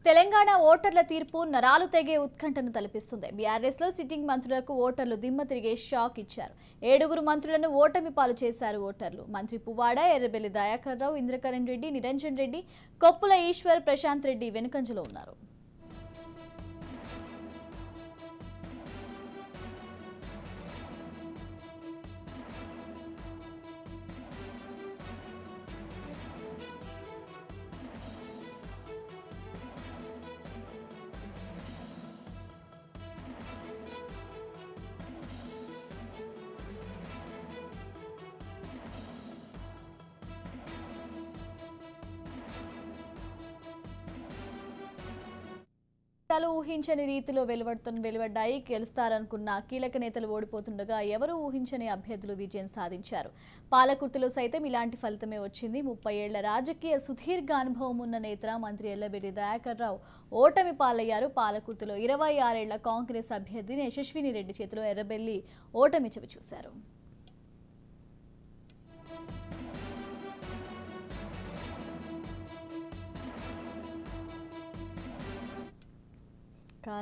తెలంగాణ ఓటర్ల తీర్పు నరాలు తెగే ఉత్కంఠను తలపిస్తుంది. బీఆర్ఎస్ లో సిట్టింగ్ మంత్రులకు ఓటర్లు దిమ్మ తిరిగే షాక్ ఇచ్చారు. 7 మంత్రులను ఓటమి పాలు చేశారు ఓటర్లు. మంత్రి పువ్వాడ, ఎర్రబెల్లి దయాకర్ రావు, ఇంద్రకరణ్ రెడ్డి, నిరంజన్ రెడ్డి, కొప్పుల ఈశ్వర్, ప్రశాంత్ రెడ్డి వెనుకంజలో ఉన్నారు. ఊహించని రీతిలో వెలువడ్డాయి. గెలుస్తారనుకున్న కీలక నేతలు ఓడిపోతుండగా ఎవరూ ఊహించని అభ్యర్థులు విజయం సాధించారు. పాలకుర్తిలో సైతం ఇలాంటి ఫలితమే వచ్చింది. 30 ఏళ్ల రాజకీయ సుదీర్ఘ అనుభవం ఉన్న నేత మంత్రి ఎర్రబెల్లి దయాకర్ రావు ఓటమి పాలయ్యారు. పాలకుర్తిలో 26 ఏళ్ల కాంగ్రెస్ అభ్యర్థిని యశస్విని రెడ్డి చేతిలో ఎర్రబెల్లి ఓటమి చవిచూశారు.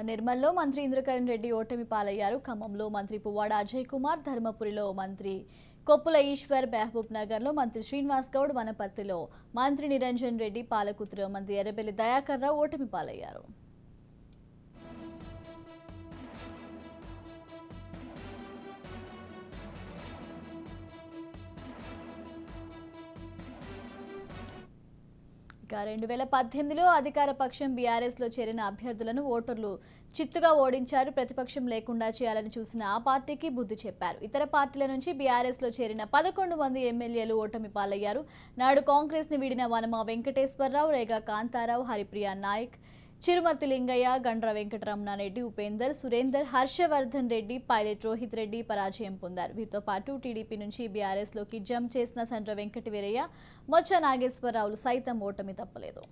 నిర్మల్లో మంత్రి ఇంద్రకరణ్ రెడ్డి ఓటమి పాలయ్యారు. ఖమ్మంలో మంత్రి పువ్వాడ అజయ్ కుమార్, ధర్మపురిలో మంత్రి కొప్పుల ఈశ్వర్, మహబూబ్ నగర్లో మంత్రి శ్రీనివాస్ గౌడ్, వనపర్తిలో మంత్రి నిరంజన్ రెడ్డి, పాలకుర్తిలో మంత్రి ఎర్రబెల్లి దయాకర్ రావు ఓటమి పాలయ్యారు. ఇక 2018లో అధికార పక్షం బీఆర్ఎస్లో చేరిన అభ్యర్థులను ఓటర్లు చిత్తుగా ఓడించారు. ప్రతిపక్షం లేకుండా చేయాలని చూసిన ఆ పార్టీకి బుద్ధి చెప్పారు. ఇతర పార్టీల నుంచి బీఆర్ఎస్లో చేరిన 11 మంది ఎమ్మెల్యేలు ఓటమి పాలయ్యారు. నాడు కాంగ్రెస్ని వీడిన వనమ వెంకటేశ్వరరావు, రేగా కాంతారావు, హరిప్రియా నాయక్, చిరుమర్తి లింగయ్య, గండ్ర వెంకటరమణారెడ్డి, ఉపేందర్, సురేందర్, హర్షవర్ధన్ రెడ్డి, పైలట్ రోహిత్ రెడ్డి పరాజయం పొందారు. వీరితో పాటు టీడీపీ నుంచి బీఆర్ఎస్లోకి జంప్ చేసిన సండ్ర వెంకటవీరయ్య, మొచ్చ నాగేశ్వరరావులు సైతం ఓటమి తప్పలేదు.